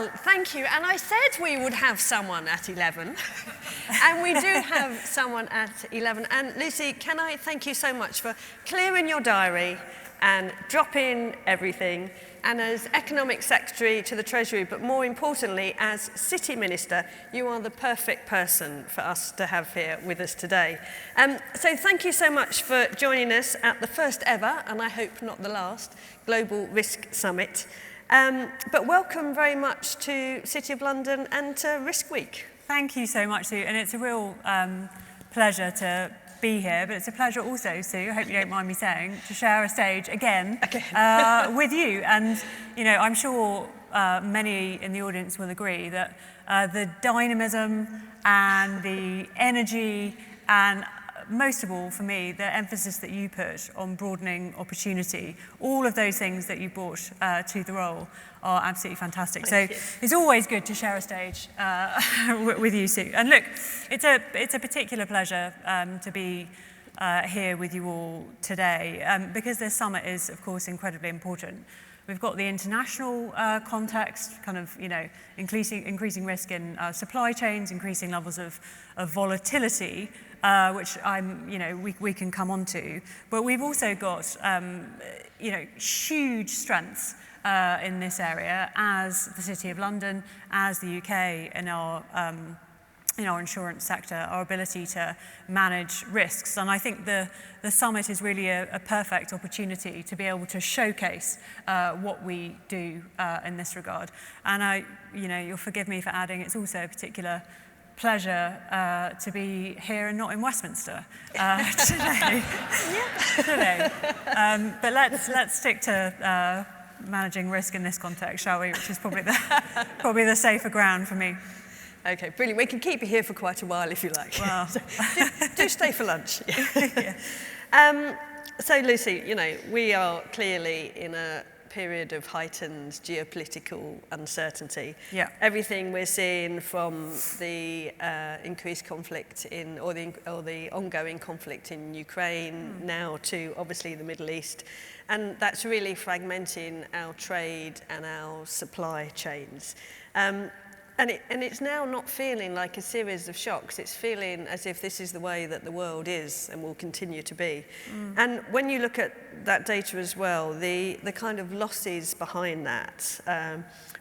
Well, thank you. And I said we would have someone at 11. And we do have someone at 11. And Lucy, can I thank you so much for clearing your diary and dropping everything. And as Economic Secretary to the Treasury, but more importantly, as City Minister, you are the perfect person for us to have here with us today. So thank you so much for joining us at the first ever, and I hope not the last, Global Risk Summit. But welcome very much to City of London and to Risk Week. Thank you so much, Sue, and it's a real pleasure to be here, but it's a pleasure also, Sue, I hope you don't mind me saying, to share a stage again with you. And, you know, I'm sure many in the audience will agree that the dynamism and the energy and most of all, for me, the emphasis that you put on broadening opportunity, all of those things that you brought to the role are absolutely fantastic. So it's always good to share a stage with you, Sue. And look, it's a particular pleasure to be here with you all today because this summit is, of course, incredibly important. We've got the international context, kind of, you know, increasing risk in supply chains, increasing levels of volatility, which we can come on to. But we've also got, huge strengths in this area as the City of London, as the UK in our insurance sector, our ability to manage risks. And I think the summit is really a perfect opportunity to be able to showcase what we do in this regard. And you'll forgive me for adding, it's also a particular pleasure to be here and not in Westminster today. But let's stick to managing risk in this context, shall we? Which is probably the safer ground for me. Okay, brilliant. We can keep you here for quite a while if you like. Wow. So, do stay for lunch. Yeah. So Lucy, you know, we are clearly in a period of heightened geopolitical uncertainty. Yeah. Everything we're seeing from the increased conflict or the ongoing conflict in Ukraine now to obviously the Middle East, and that's really fragmenting our trade and our supply chains. And it's now not feeling like a series of shocks. It's feeling as if this is the way that the world is and will continue to be. And when you look at that data as well, the kind of losses behind that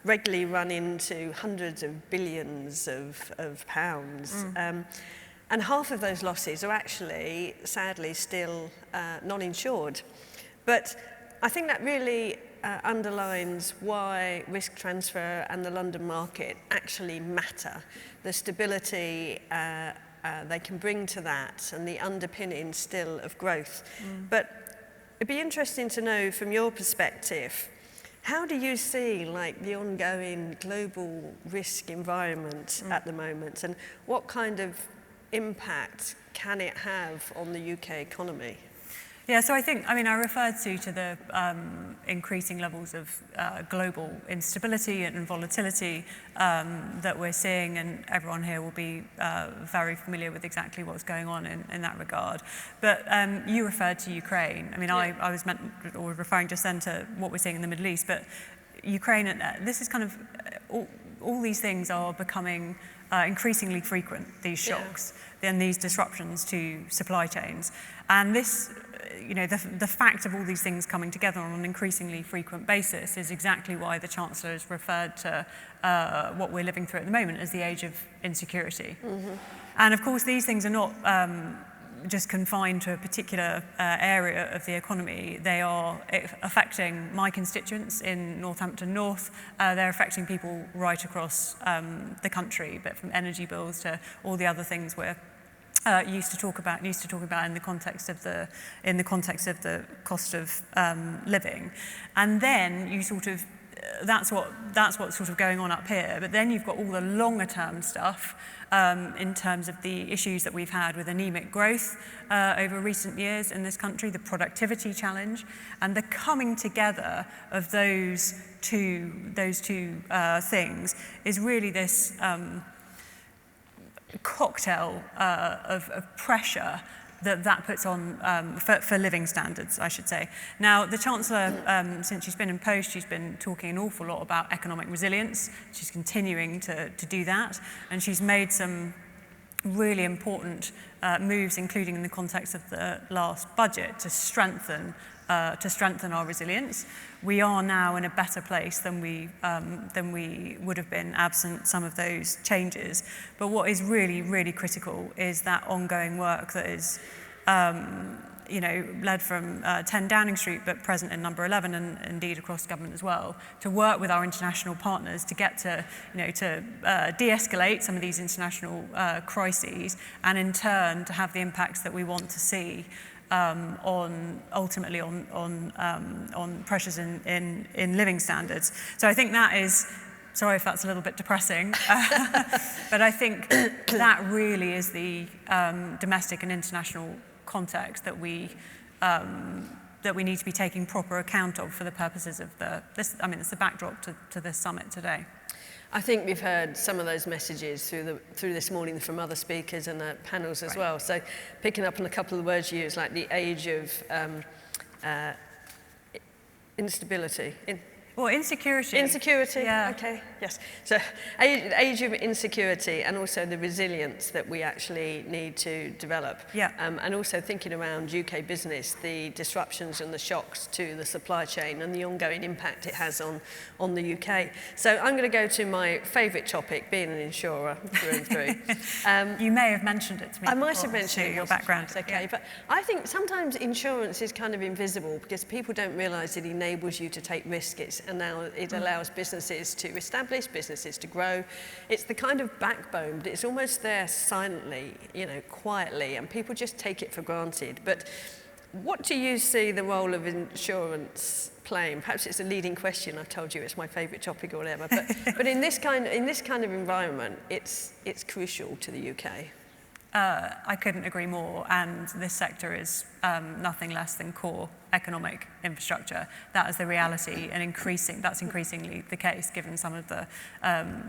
regularly run into hundreds of billions of pounds. And half of those losses are actually, sadly, still non-insured. But I think that really underlines why risk transfer and the London market actually matter. The stability they can bring to that and the underpinning still of growth. But it'd be interesting to know from your perspective, how do you see like the ongoing global risk environment at the moment, and what kind of impact can it have on the UK economy? Yeah, so I referred to the increasing levels of global instability and volatility that we're seeing, and everyone here will be very familiar with exactly what's going on in that regard. But you referred to Ukraine. I mean, yeah. I was referring just then to what we're seeing in the Middle East, but Ukraine, this is kind of, all these things are becoming increasingly frequent, these shocks, and these disruptions to supply chains. And this, the fact of all these things coming together on an increasingly frequent basis is exactly why the Chancellor has referred to what we're living through at the moment as the age of insecurity. And of course, these things are not just confined to a particular area of the economy. They are affecting my constituents in Northampton North. They're affecting people right across the country, but from energy bills to all the other things we're used to talk about in the context of the cost of living. And then you sort of, that's what's sort of going on up here. But then you've got all the longer term stuff in terms of the issues that we've had with anemic growth over recent years in this country, the productivity challenge, and the coming together of those two things is really this cocktail of pressure that puts on for living standards, I should say. Now, the Chancellor, since she's been in post, she's been talking an awful lot about economic resilience. She's continuing to do that, and she's made some really important moves, including in the context of the last budget, to strengthen our resilience. We are now in a better place than we would have been absent some of those changes. But what is really, really critical is that ongoing work that is, led from 10 Downing Street, but present in number 11 and indeed across government as well, to work with our international partners to get to, de-escalate some of these international crises, and in turn to have the impacts that we want to see ultimately on pressures in living standards. So I think that is, sorry if that's a little bit depressing, but I think that really is the domestic and international context that we need to be taking proper account of for the purposes of it's the backdrop to this summit today. I think we've heard some of those messages through this morning from other speakers and the panels as well. So picking up on a couple of words you used, like the age of instability. Insecurity. Insecurity, yeah. Okay, yes. So age of insecurity, and also the resilience that we actually need to develop. Yeah. And also thinking around UK business, the disruptions and the shocks to the supply chain and the ongoing impact it has on the UK. So I'm going to go to my favourite topic, being an insurer through and through. You may have mentioned it to me. I might have mentioned it. Your background. Okay, yeah. But I think sometimes insurance is kind of invisible because people don't realise it enables you to take risks. And now it allows businesses to establish, businesses to grow. It's the kind of backbone, but it's almost there silently, quietly, and people just take it for granted. But what do you see the role of insurance playing? Perhaps it's a leading question. I've told you it's my favourite topic or whatever. But in this kind of environment, it's crucial to the UK. I couldn't agree more, and this sector is nothing less than core economic infrastructure. That is the reality, and that's increasingly the case given some of the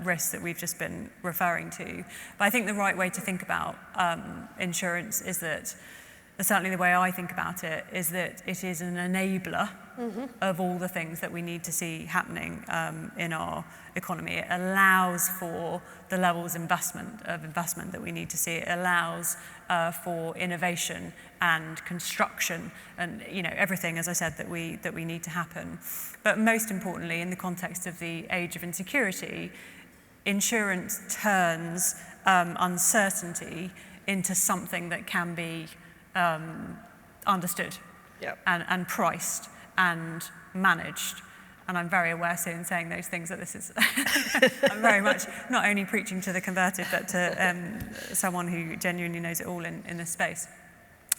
risks that we've just been referring to. But I think the right way to think about insurance is that, certainly the way I think about it, is that it is an enabler of all the things that we need to see happening in our economy. It allows for the levels of investment that we need to see. It allows for innovation and construction and everything, as I said, that we need to happen. But most importantly, in the context of the age of insecurity, insurance turns uncertainty into something that can be understood. Yep. And priced and managed. And I'm very aware soon saying those things that this is, I'm very much not only preaching to the converted, but to someone who genuinely knows it all in this space.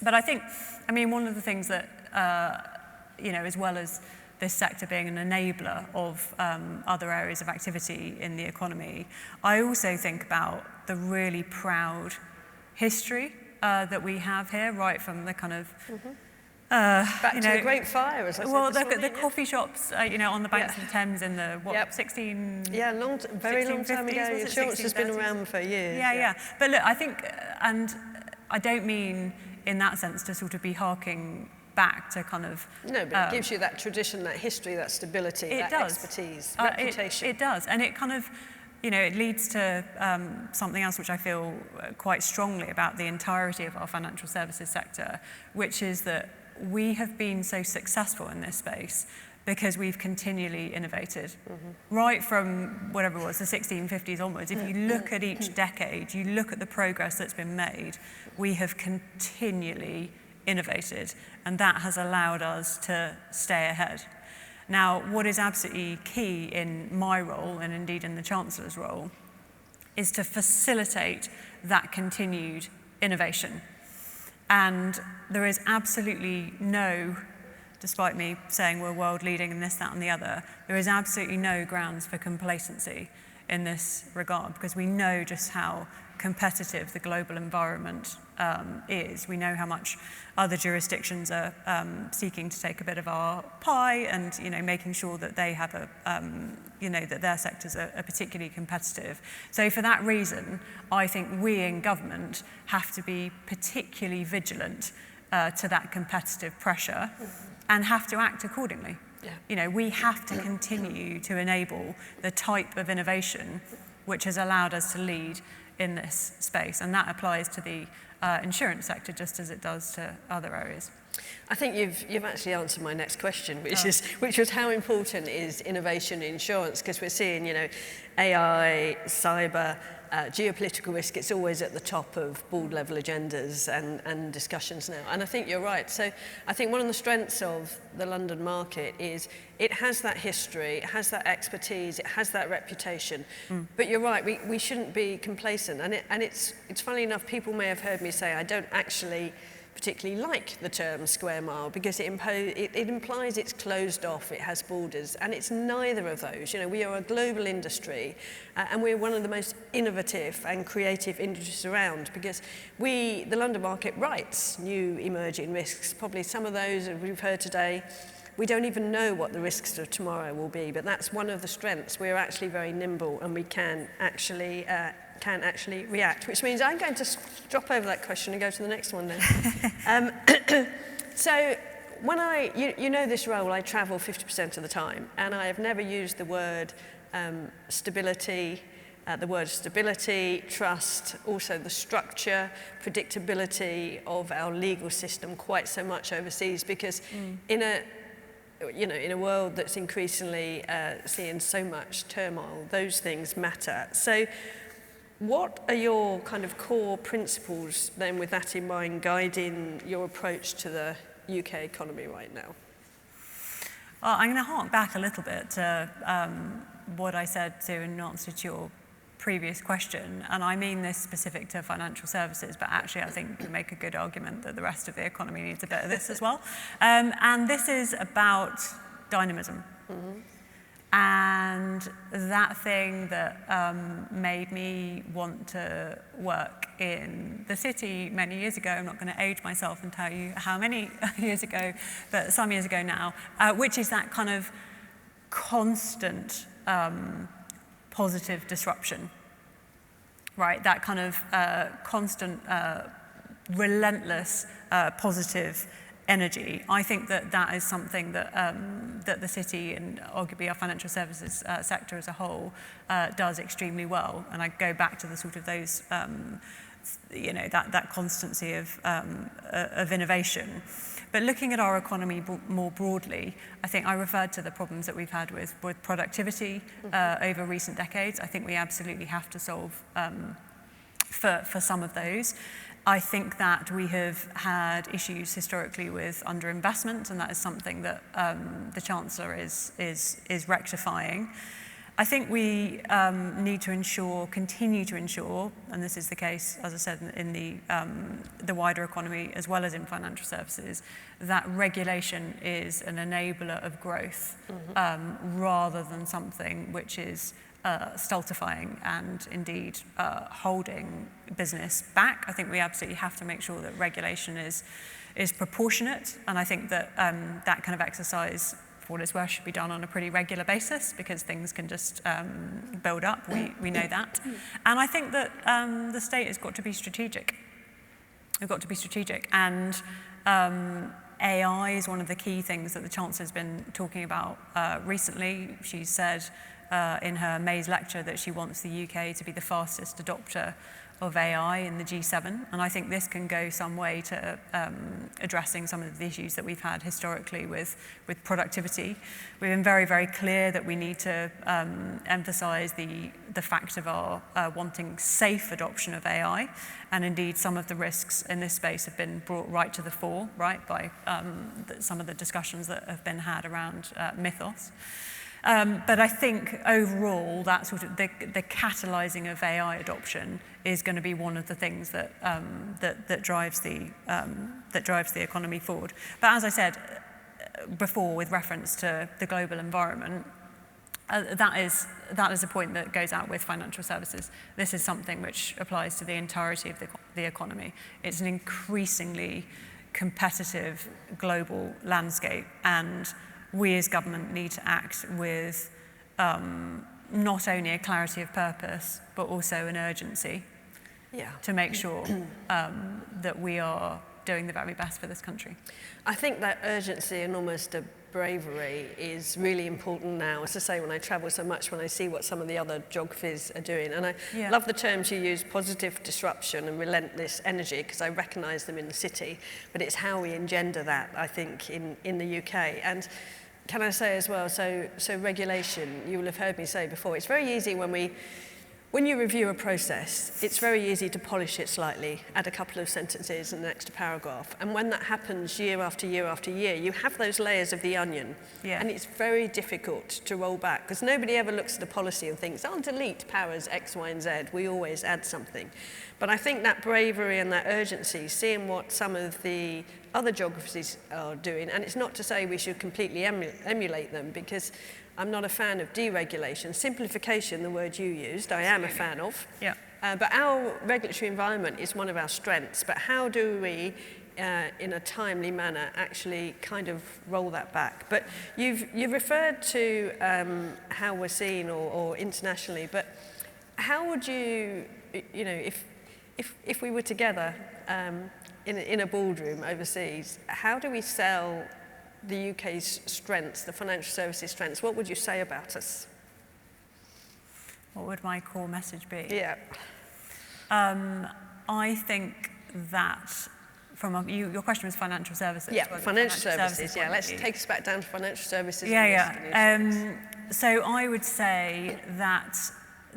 But I think, one of the things that, as well as this sector being an enabler of other areas of activity in the economy, I also think about the really proud history that we have here, right from the kind of back to the Great Fire, as I said. Well, look at the coffee shops, on the banks of the Thames in the 16. Yeah, very long time ago. Insurance has been around for years. Yeah. But look, I think, and I don't mean in that sense to sort of be harking back to kind of. No, but it gives you that tradition, that history, that stability, expertise, reputation. It does, and it kind of. It leads to something else which I feel quite strongly about the entirety of our financial services sector, which is that we have been so successful in this space because we've continually innovated. Right from whatever it was, the 1650s onwards, if you look at each decade, you look at the progress that's been made, we have continually innovated, and that has allowed us to stay ahead. Now, what is absolutely key in my role, and indeed in the Chancellor's role, is to facilitate that continued innovation. And there is absolutely no, despite me saying we're world leading in this, that and the other, there is absolutely no grounds for complacency in this regard, because we know just how competitive the global environment is. We know how much other jurisdictions are seeking to take a bit of our pie, and making sure that they have that their sectors are particularly competitive. So for that reason, I think we in government have to be particularly vigilant to that competitive pressure and have to act accordingly. Yeah. We have to continue to enable the type of innovation which has allowed us to lead in this space, and that applies to the insurance sector just as it does to other areas. I think you've actually answered my next question, which was how important is innovation in insurance, because we're seeing AI, cyber, geopolitical risk. It's always at the top of board level agendas and discussions now. And I think you're right. So I think one of the strengths of the London market is it has that history, it has that expertise, it has that reputation. But you're right, we shouldn't be complacent. And it's funny enough, people may have heard me say I don't actually particularly like the term square mile, because it implies it's closed off, it has borders, and it's neither of those. We are a global industry, and we're one of the most innovative and creative industries around, because the London market writes new emerging risks. Probably some of those we've heard today, we don't even know what the risks of tomorrow will be, but that's one of the strengths. We're actually very nimble, and we can actually react, which means I'm going to drop over that question and go to the next one then. So when this role, I travel 50% of the time, and I have never used the word stability, trust, also the structure, predictability of our legal system quite so much overseas, because in a world that's increasingly seeing so much turmoil, those things matter. So what are your kind of core principles then, with that in mind, guiding your approach to the UK economy right now? Well, I'm going to hark back a little bit to what I said in answer to your previous question, and I mean this specific to financial services, but actually I think you can make a good argument that the rest of the economy needs a bit of this as well. And this is about dynamism. And that thing that made me want to work in the city many years ago, I'm not going to age myself and tell you how many years ago, but some years ago now, which is that kind of constant positive disruption, right? That kind of constant, relentless positive energy. I think that is something that that the city and arguably our financial services sector as a whole does extremely well. And I go back to the sort of those, that constancy of innovation. But looking at our economy more broadly, I think I referred to the problems that we've had with productivity over recent decades. I think we absolutely have to solve for some of those. I think that we have had issues historically with underinvestment, and that is something that the Chancellor is rectifying. I think we need to continue to ensure, and this is the case, as I said, in the wider economy as well as in financial services, that regulation is an enabler of growth rather than something which is stultifying and indeed holding business back. I think we absolutely have to make sure that regulation is proportionate, and I think that that kind of exercise, for what it's worth, should be done on a pretty regular basis, because things can just build up. We know that. And I think that the state has got to be strategic. We've got to be strategic, and AI is one of the key things that the Chancellor has been talking about recently. She said in her May's lecture that she wants the UK to be the fastest adopter of AI in the G7, and I think this can go some way to addressing some of the issues that we've had historically with productivity. We've been very, very clear that we need to emphasise the fact of our wanting safe adoption of AI, and indeed some of the risks in this space have been brought right to the fore, right, by some of the discussions that have been had around mythos. But I think overall, that sort of the catalysing of AI adoption is going to be one of the things that drives the economy forward. But as I said before, with reference to the global environment, that is a point that goes out with financial services. This is something which applies to the entirety of the economy. It's an increasingly competitive global landscape, and we as government need to act with not only a clarity of purpose, but also an urgency to make sure that we are doing the very best for this country. I think that urgency and almost a bravery is really important now. As I say, when I travel so much, when I see what some of the other geographies are doing, and I love the terms you use, positive disruption and relentless energy, because I recognise them in the city, but it's how we engender that, I think, in the UK. And can I say as well, so regulation, you will have heard me say before, it's very easy when you review a process, it's very easy to polish it slightly, add a couple of sentences and an extra paragraph. And when that happens year after year after year, you have those layers of the onion. And it's very difficult to roll back, because nobody ever looks at a policy and thinks, oh, delete powers X, Y, and Z. We always add something. But I think that bravery and that urgency, seeing what some of the other geographies are doing, and it's not to say we should completely emulate them, because I'm not a fan of deregulation. Simplification, the word you used, I am a fan of. But our regulatory environment is one of our strengths. But how do we, in a timely manner, actually kind of roll that back? But you've referred to how we're seen or internationally. But how would you, if we were together in a boardroom overseas, how do we sell the UK's strengths, the financial services strengths? What would you say about us? What would my core message be? I think that your question was financial services. Financial services. Let's take us back down to financial services. So I would say that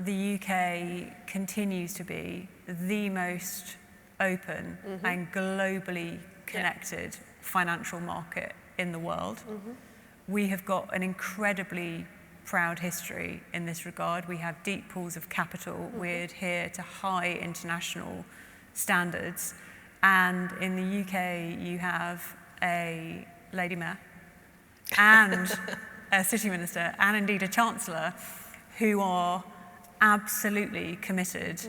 the UK continues to be the most open and globally connected financial market in the world. We have got an incredibly proud history in this regard. We have deep pools of capital. We adhere to high international standards. And in the UK, you have a Lady Mayor and a City Minister and indeed a Chancellor who are absolutely committed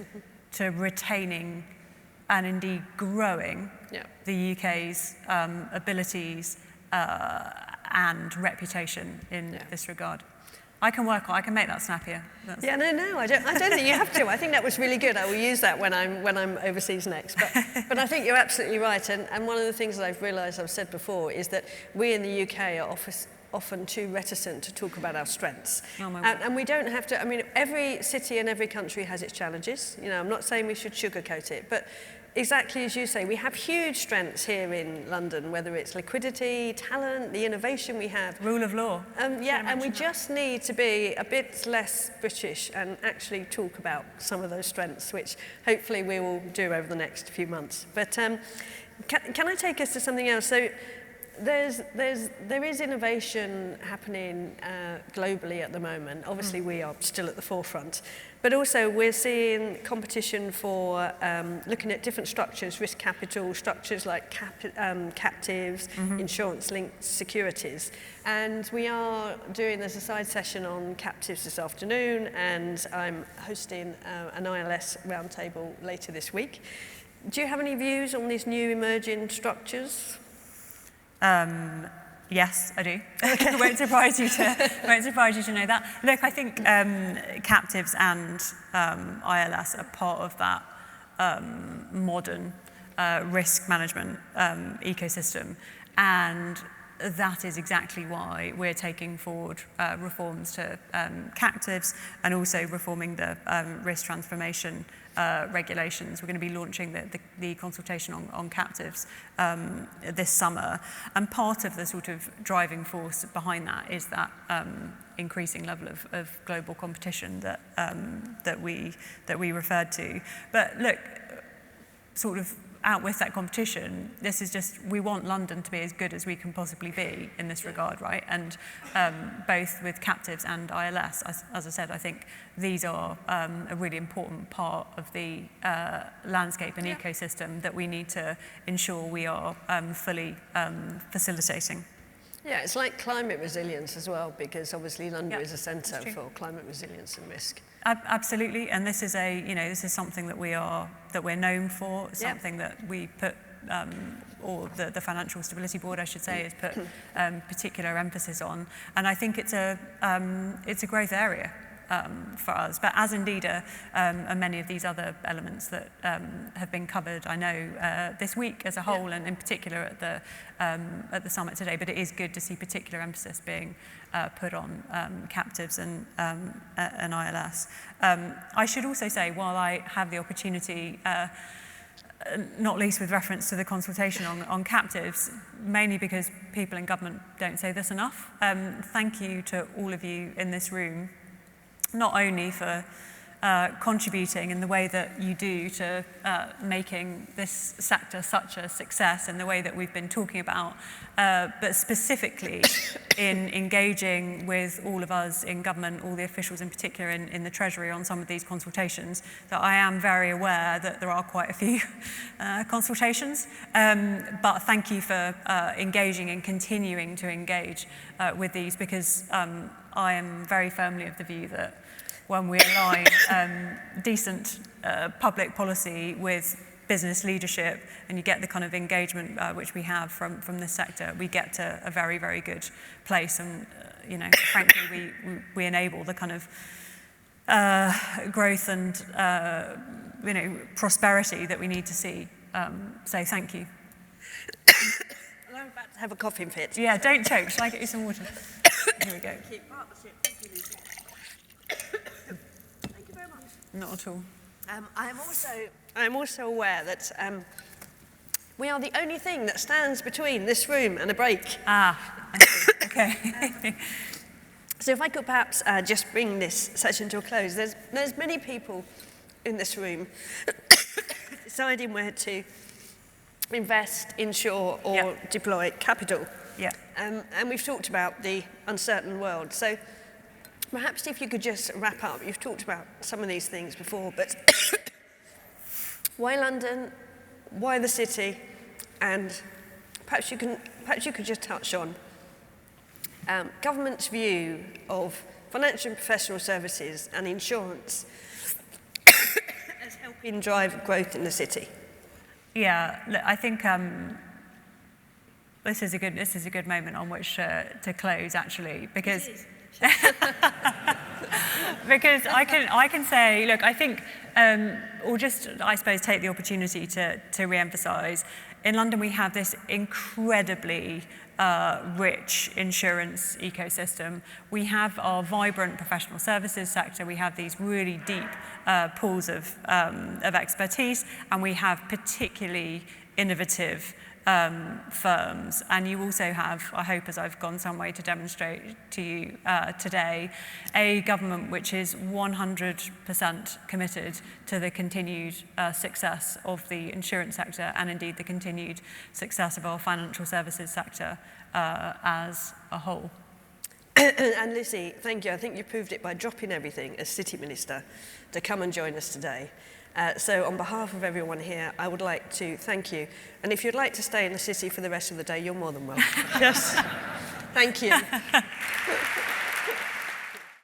to retaining and indeed growing the UK's abilities and reputation in this regard. I can make that snappier. I don't think you have to. I think that was really good. I will use that when I'm overseas next. But I think you're absolutely right. And one of the things that I've realised, I've said before, is that we in the UK are often too reticent to talk about our strengths. And we don't have to. I mean, every city and every country has its challenges. I'm not saying we should sugarcoat it, but exactly as you say, we have huge strengths here in London, whether it's liquidity, talent, the innovation we have. Rule of law. And we just need to be a bit less British and actually talk about some of those strengths, which hopefully we will do over the next few months. But can I take us to something else? So there is innovation happening globally at the moment. Obviously, we are still at the forefront. But also, we're seeing competition for looking at different structures, risk capital, structures like captives, insurance-linked securities. And we are doing, there's a side session on captives this afternoon, and I'm hosting an ILS roundtable later this week. Do you have any views on these new emerging structures? Yes, I do. Won't surprise you to know that. Look, I think captives and ILS are part of that modern risk management ecosystem, and that is exactly why we're taking forward reforms to captives and also reforming the risk transformation regulations. We're going to be launching the consultation on captives this summer. And part of the sort of driving force behind that is that increasing level of global competition that we referred to. But look, sort of out with that competition, this is just, we want London to be as good as we can possibly be in this regard, right? And both with captives and ILS, as I said, I think these are a really important part of the landscape and ecosystem that we need to ensure we are fully facilitating. Yeah, it's like climate resilience as well, because obviously London is a centre for climate resilience and risk. Absolutely, and this is this is something that we're known for, something that we put, or the Financial Stability Board, I should say, has put particular emphasis on, and I think it's a growth area for us, but as indeed are many of these other elements that have been covered, I know, this week as a whole, and in particular at the summit today. But it is good to see particular emphasis being put on captives and ILS. I should also say, while I have the opportunity, not least with reference to the consultation on captives, mainly because people in government don't say this enough, thank you to all of you in this room, not only for contributing in the way that you do to making this sector such a success in the way that we've been talking about, but specifically in engaging with all of us in government, all the officials in particular in the Treasury on some of these consultations, that I am very aware that there are quite a few consultations, but thank you for engaging and continuing to engage with these, because I am very firmly of the view that when we align decent public policy with business leadership, and you get the kind of engagement which we have from this sector, we get to a very, very good place. And frankly, we enable the kind of growth and prosperity that we need to see. So thank you. I'm about to have a coughing fit. Yeah, don't choke. Shall I get you some water? Here we go. Thank you, Lucy. Thank you very much. Not at all. I'm also aware that we are the only thing that stands between this room and a break. I see. Okay. So if I could perhaps just bring this session to a close. There's many people in this room deciding where to invest, insure, or deploy capital. Yeah. And we've talked about the uncertain world. So perhaps if you could just wrap up. You've talked about some of these things before, but why London? Why the city? And perhaps you could just touch on government's view of financial and professional services and insurance as helping drive growth in the city. Yeah, look, I think this is a good moment on which to close, actually, because because I can say, look, I think, or just I suppose take the opportunity to re-emphasise, in London we have this incredibly rich insurance ecosystem. We have our vibrant professional services sector. We have these really deep pools of expertise, and we have particularly innovative firms. And you also have, I hope, as I've gone some way to demonstrate to you today, a government which is 100% committed to the continued success of the insurance sector, and indeed the continued success of our financial services sector as a whole. And Lizzie, thank you. I think you proved it by dropping everything as City Minister to come and join us today. So on behalf of everyone here, I would like to thank you. And if you'd like to stay in the city for the rest of the day, you're more than welcome. Yes. Thank you.